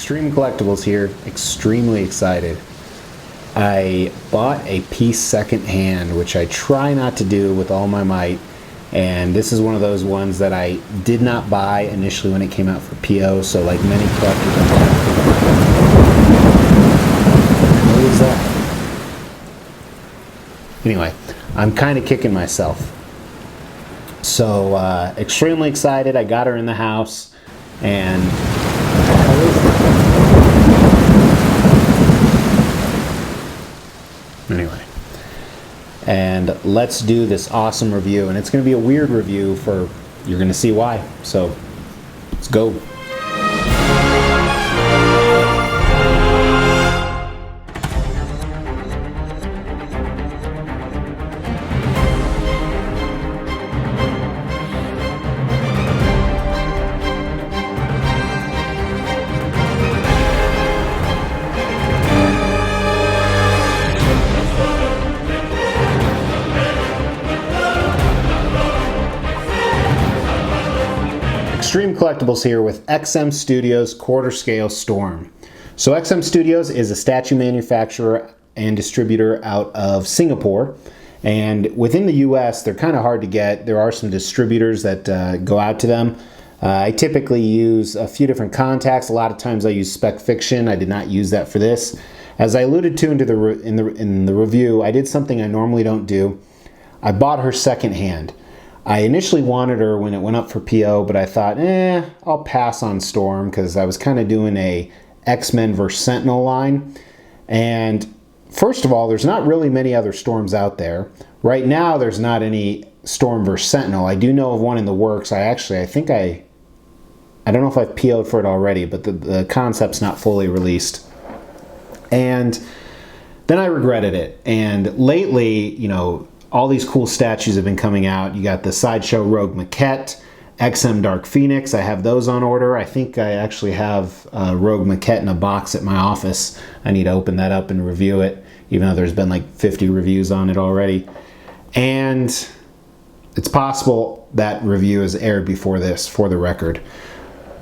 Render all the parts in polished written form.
Extreme Collectibles here, extremely excited. I bought a piece secondhand, which I try not to do with all my might, and this is one of those ones that I did not buy initially when it came out for PO, so like many collectors, what was that? Anyway, I'm kind of kicking myself. So, extremely excited. I got her in the house, and anyway, and let's do this awesome review, and it's going to be a weird review you're going to see why. So, let's go. Extreme Collectibles here with XM Studios Quarter Scale Storm. So XM Studios is a statue manufacturer and distributor out of Singapore, and within the US they're kind of hard to get. There are some distributors that go out to them. I typically use a few different contacts. A lot of times I use Spec Fiction. I did not use that for this. As I alluded to in the review, I did something I normally don't do. I bought her secondhand. I initially wanted her when it went up for PO, but I thought, I'll pass on Storm because I was kind of doing a X-Men vs. Sentinel line. And first of all, there's not really many other Storms out there. Right now, there's not any Storm vs. Sentinel. I do know of one in the works. I think I don't know if I've PO'd for it already, but the concept's not fully released. And then I regretted it. And lately, all these cool statues have been coming out. You got the Sideshow Rogue Maquette, XM Dark Phoenix. I have those on order. I think I actually have Rogue Maquette in a box at my office. I need to open that up and review it, even though there's been like 50 reviews on it already. And it's possible that review is aired before this, for the record.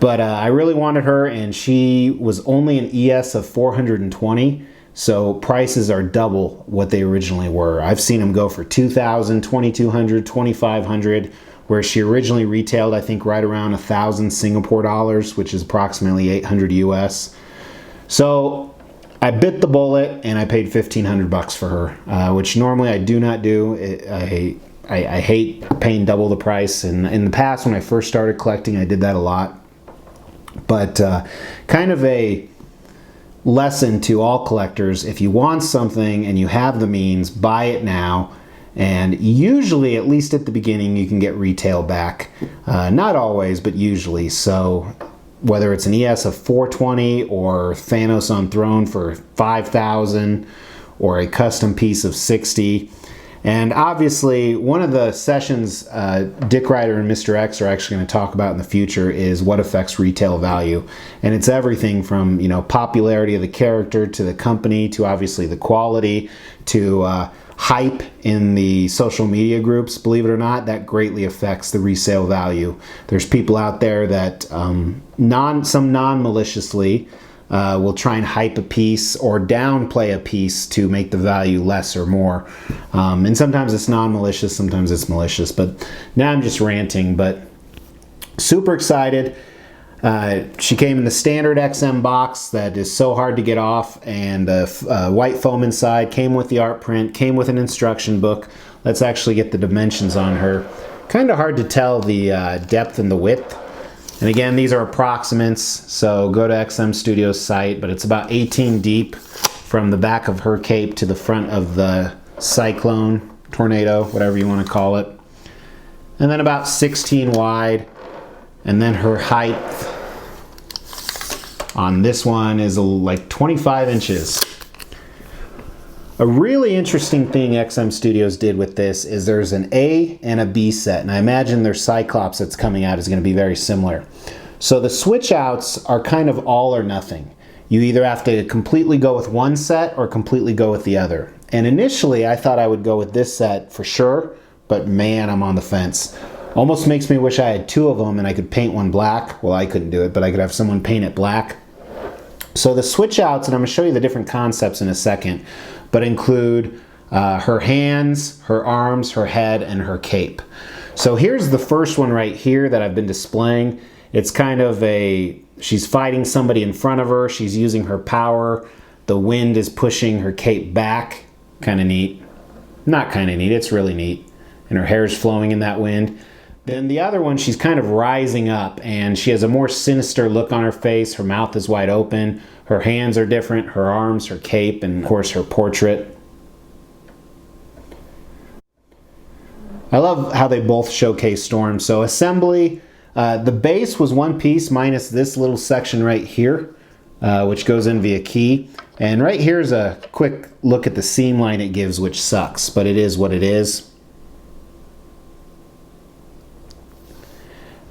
But I really wanted her, and she was only an ES of 420. So prices are double what they originally were. I've seen them go for $2,000, $2,200, $2,500, where she originally retailed, I think, right around 1,000 Singapore dollars, which is approximately 800 US. So I bit the bullet and I paid 1,500 bucks for her, which normally I do not do. I hate paying double the price. And in the past, when I first started collecting, I did that a lot. But kind of a lesson to all collectors: if you want something and you have the means, buy it now. And usually, at least at the beginning, you can get retail back. Not always, but usually. So whether it's an ES of 420 or Thanos on Throne for 5,000 or a custom piece of 60. And obviously, one of the sessions Dick Ryder and Mr. X are actually going to talk about in the future is what affects retail value. And it's everything from, popularity of the character to the company to obviously the quality to hype in the social media groups. Believe it or not, that greatly affects the resale value. There's people out there that some non-maliciously will try and hype a piece or downplay a piece to make the value less or more. And sometimes it's non-malicious, sometimes it's malicious. But now I'm just ranting, but super excited. She came in the standard XM box that is so hard to get off, and white foam inside, came with the art print, came with an instruction book. Let's actually get the dimensions on her. Kind of hard to tell the depth and the width. And again, these are approximates, so go to XM Studios site, but it's about 18 deep from the back of her cape to the front of the Cyclone, Tornado, whatever you want to call it. And then about 16 wide. And then her height on this one is like 25 inches. A really interesting thing XM Studios did with this is there's an A and a B set, and I imagine their Cyclops that's coming out is going to be very similar. So the switch outs are kind of all or nothing. You either have to completely go with one set or completely go with the other. And initially I thought I would go with this set for sure, but man, I'm on the fence. Almost makes me wish I had two of them and I could paint one black. Well, I couldn't do it, but I could have someone paint it black. So the switch outs, and I'm going to show you the different concepts in a second, but include her hands, her arms, her head, and her cape. So here's the first one right here that I've been displaying. It's kind of she's fighting somebody in front of her. She's using her power. The wind is pushing her cape back. Kind of neat. Not kind of neat, it's really neat. And her hair is flowing in that wind. Then the other one, she's kind of rising up, and she has a more sinister look on her face. Her mouth is wide open. Her hands are different, her arms, her cape, and of course her portrait. I love how they both showcase Storm. So assembly, the base was one piece minus this little section right here, which goes in via key. And right here is a quick look at the seam line it gives, which sucks, but it is what it is.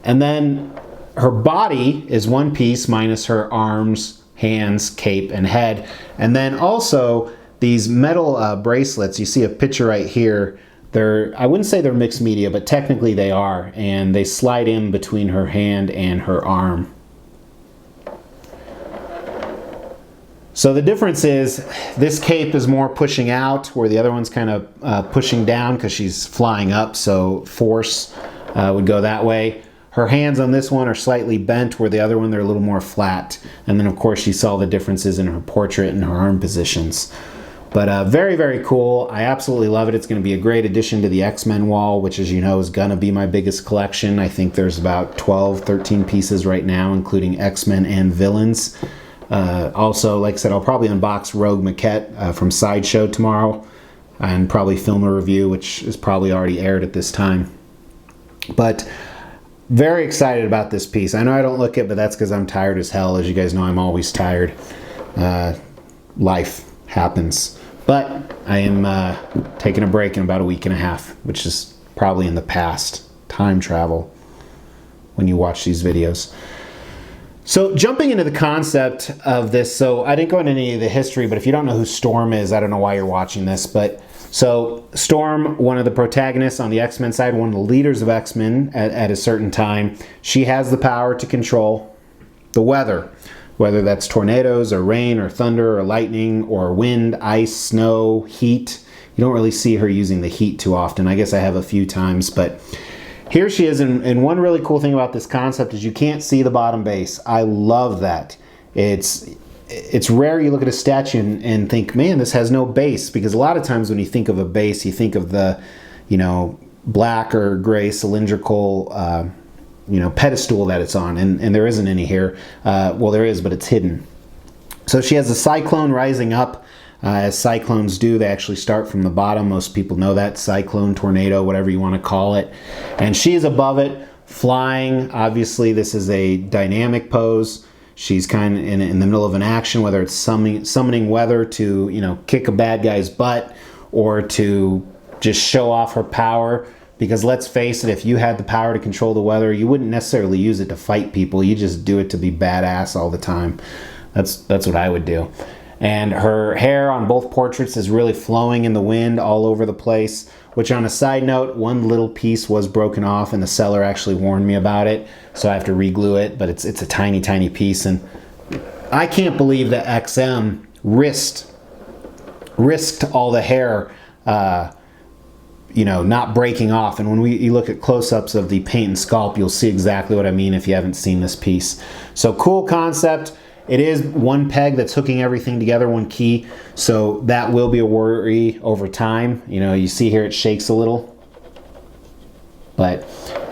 And then her body is one piece minus her arms, hands, cape, and head. And then also these metal bracelets, you see a picture right here. I wouldn't say they're mixed media, but technically they are, and they slide in between her hand and her arm. So the difference is this cape is more pushing out, where the other one's kind of pushing down because she's flying up, so force would go that way. Her hands on this one are slightly bent, where the other one they're a little more flat. And then of course you saw the differences in her portrait and her arm positions. But very, very cool. I absolutely love it. It's going to be a great addition to the X-Men wall, which, as you know, is going to be my biggest collection. I think there's about 12, 13 pieces right now, including X-Men and villains. Also, like I said, I'll probably unbox Rogue Maquette from Sideshow tomorrow and probably film a review, which is probably already aired at this time. But very excited about this piece. I know I don't look it, but that's because I'm tired as hell. As you guys know, I'm always tired. Life happens. But I am taking a break in about a week and a half, which is probably in the past. Time travel when you watch these videos. So jumping into the concept of this, so I didn't go into any of the history, but if you don't know who Storm is, I don't know why you're watching this, but so Storm, one of the protagonists on the X-Men side, one of the leaders of X-Men at a certain time, she has the power to control the weather, whether that's tornadoes or rain or thunder or lightning or wind, ice, snow, heat. You don't really see her using the heat too often. I guess I have a few times, but here she is. And one really cool thing about this concept is you can't see the bottom base. I love that. It's rare you look at a statue and think, man, this has no base, because a lot of times when you think of a base, you think of the, black or gray cylindrical, pedestal that it's on, and there isn't any here. Well, there is, but it's hidden. So she has a cyclone rising up, as cyclones do. They actually start from the bottom. Most people know that. Cyclone, tornado, whatever you want to call it. And she is above it, flying. Obviously, this is a dynamic pose. She's kind of in the middle of an action, whether it's summoning weather to, kick a bad guy's butt or to just show off her power. Because let's face it, if you had the power to control the weather, you wouldn't necessarily use it to fight people. You just do it to be badass all the time. That's what I would do. And her hair on both portraits is really flowing in the wind all over the place, which, on a side note, one little piece was broken off and the seller actually warned me about it, so I have to re-glue it, but it's a tiny, tiny piece. And I can't believe that XM risked all the hair not breaking off. And when you look at close-ups of the paint and sculpt, you'll see exactly what I mean if you haven't seen this piece. So cool concept. It is one peg that's hooking everything together, one key. So that will be a worry over time. You see here it shakes a little. But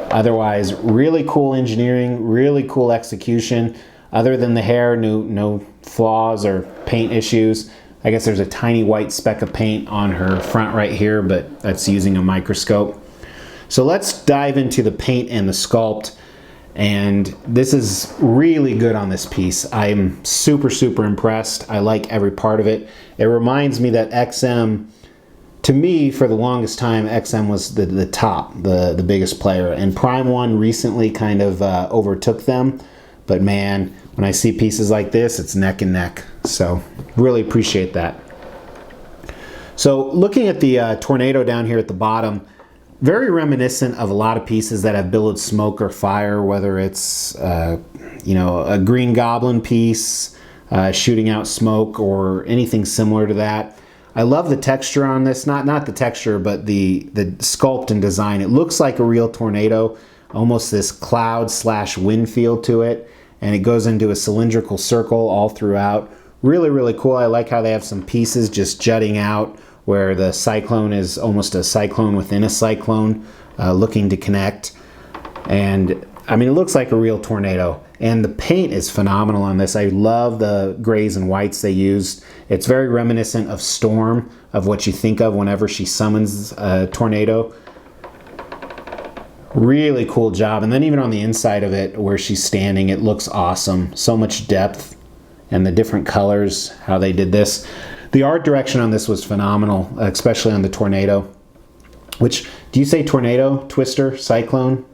otherwise, really cool engineering, really cool execution. Other than the hair, no flaws or paint issues. I guess there's a tiny white speck of paint on her front right here, but that's using a microscope. So let's dive into the paint and the sculpt. And this is really good on this piece. I'm super, super impressed. I like every part of it. It reminds me that XM, to me, for the longest time, XM was the top, the biggest player. And Prime 1 recently kind of overtook them. But man, when I see pieces like this, it's neck and neck. So really appreciate that. So looking at the tornado down here at the bottom, very reminiscent of a lot of pieces that have billowed smoke or fire, whether it's a Green Goblin piece, shooting out smoke or anything similar to that. I love the texture on this, not the texture, but the sculpt and design. It looks like a real tornado, almost this cloud slash wind feel to it, and it goes into a cylindrical circle all throughout. Really, really cool. I like how they have some pieces just jutting out where the cyclone is almost a cyclone within a cyclone, looking to connect. And I mean, it looks like a real tornado. And the paint is phenomenal on this. I love the grays and whites they used. It's very reminiscent of Storm, of what you think of whenever she summons a tornado. Really cool job. And then even on the inside of it, where she's standing, it looks awesome. So much depth, and the different colors, how they did this. The art direction on this was phenomenal, especially on the tornado. Which, do you say tornado, twister, cyclone?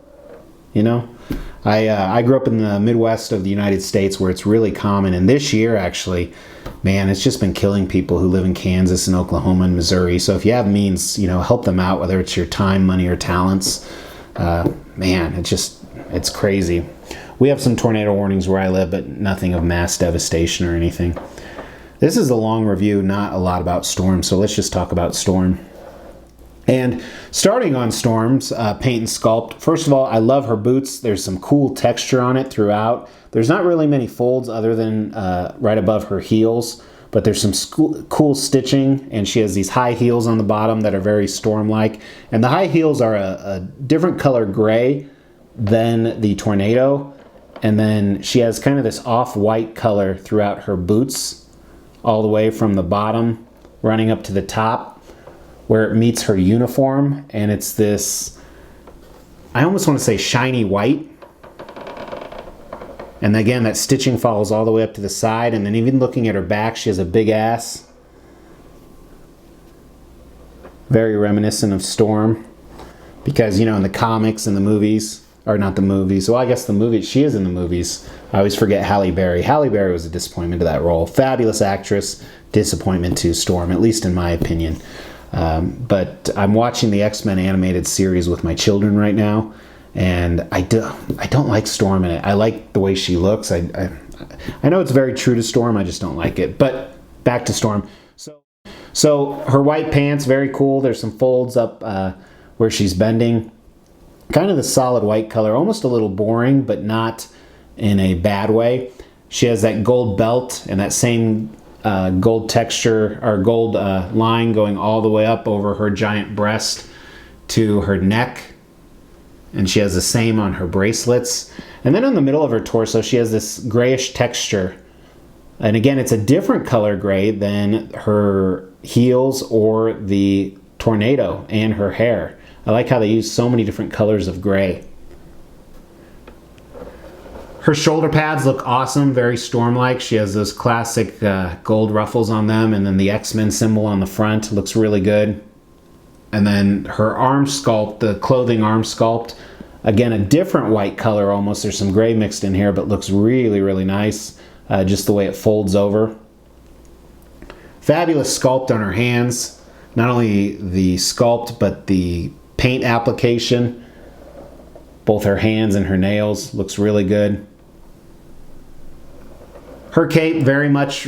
You know? I grew up in the Midwest of the United States, where it's really common. And this year, actually, man, it's just been killing people who live in Kansas and Oklahoma and Missouri. So if you have means, you know, help them out, whether it's your time, money, or talents. Man, it's crazy. We have some tornado warnings where I live, but nothing of mass devastation or anything. This is a long review, not a lot about Storm, so let's just talk about Storm. And starting on Storm's paint and sculpt, first of all, I love her boots. There's some cool texture on it throughout. There's not really many folds other than right above her heels, but there's some cool stitching, and she has these high heels on the bottom that are very Storm-like. And the high heels are a different color gray than the tornado, and then she has kind of this off-white color throughout her boots, all the way from the bottom running up to the top, where it meets her uniform, and it's this, I almost want to say shiny white. And again, that stitching follows all the way up to the side, and then even looking at her back, she has a big ass. Very reminiscent of Storm, because, you know, in the comics and the movies, or not the movies, well, I guess the movies, she is in the movies. I always forget Halle Berry. Halle Berry was a disappointment to that role. Fabulous actress, disappointment to Storm, at least in my opinion. But I'm watching the X-Men animated series with my children right now, and I don't like Storm in it. I like the way she looks. I know it's very true to Storm. I just don't like it. But back to Storm. So her white pants, very cool. There's some folds up where she's bending. Kind of the solid white color, almost a little boring, but not in a bad way. She has that gold belt and that same gold texture, or gold line going all the way up over her giant breast to her neck. And she has the same on her bracelets. And then in the middle of her torso, she has this grayish texture. And again, it's a different color gray than her heels or the tornado and her hair. I like how they use so many different colors of gray. Her shoulder pads look awesome, very Storm-like. She has those classic gold ruffles on them, and then the X-Men symbol on the front looks really good. And then her arm sculpt, the clothing arm sculpt, again, a different white color almost. There's some gray mixed in here, but looks really, really nice, just the way it folds over. Fabulous sculpt on her hands. Not only the sculpt, but the paint application. Both her hands and her nails looks really good. Her cape, very much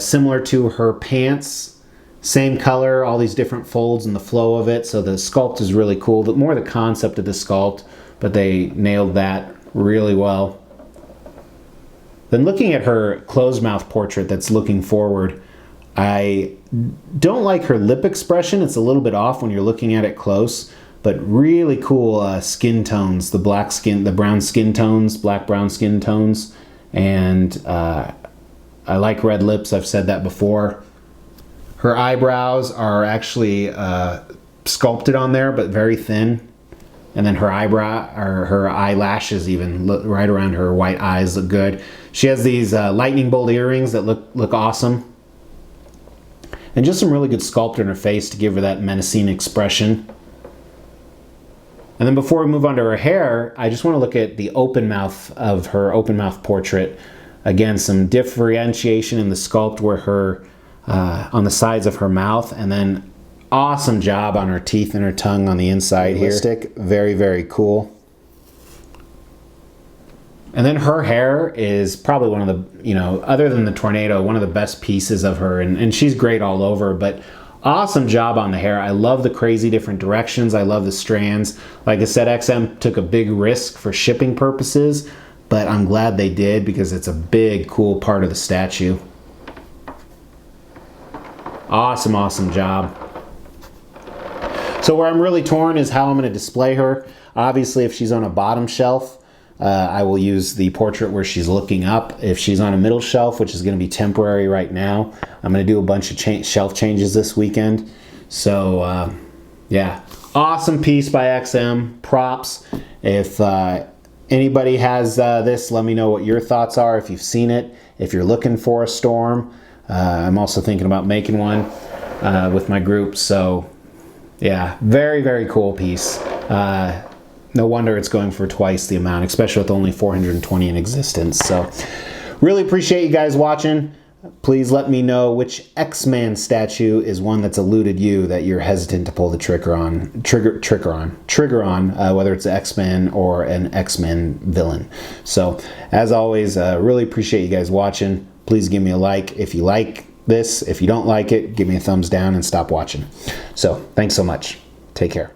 similar to her pants. Same color, all these different folds and the flow of it. So the sculpt is really cool. More the concept of the sculpt, but they nailed that really well. Then looking at her closed mouth portrait that's looking forward, I don't like her lip expression. It's a little bit off when you're looking at it close, but really cool skin tones, the brown skin tones, black-brown skin tones. And I like red lips, I've said that before. Her eyebrows are actually sculpted on there, but very thin. And then her her eyelashes even look right around her white eyes look good. She has these lightning bolt earrings that look awesome. And just some really good sculpt in her face to give her that menacing expression. And then before we move on to her hair, I just want to look at the open mouth of her open mouth portrait. Again, some differentiation in the sculpt where her on the sides of her mouth, and then awesome job on her teeth and her tongue on the inside here. Very, very cool. And then her hair is probably one of the, other than the tornado, one of the best pieces of her. And she's great all over, but awesome job on the hair. I love the crazy different directions. I love the strands. Like I said, XM took a big risk for shipping purposes, but I'm glad they did because it's a big, cool part of the statue. Awesome, awesome job. So where I'm really torn is how I'm going to display her. Obviously, if she's on a bottom shelf, I will use the portrait where she's looking up. If she's on a middle shelf, which is going to be temporary right now, I'm going to do a bunch of shelf changes this weekend. So, yeah, awesome piece by XM. Props. If anybody has this, let me know what your thoughts are, if you've seen it, if you're looking for a storm. I'm also thinking about making one with my group. So, yeah, very, very cool piece. No wonder it's going for twice the amount, especially with only 420 in existence. So really appreciate you guys watching. Please let me know which X-Man statue is one that's eluded you that you're hesitant to pull the trigger on, whether it's an X-Men or an X-Men villain. So as always, really appreciate you guys watching. Please give me a like if you like this. If you don't like it, give me a thumbs down and stop watching. So thanks so much. Take care.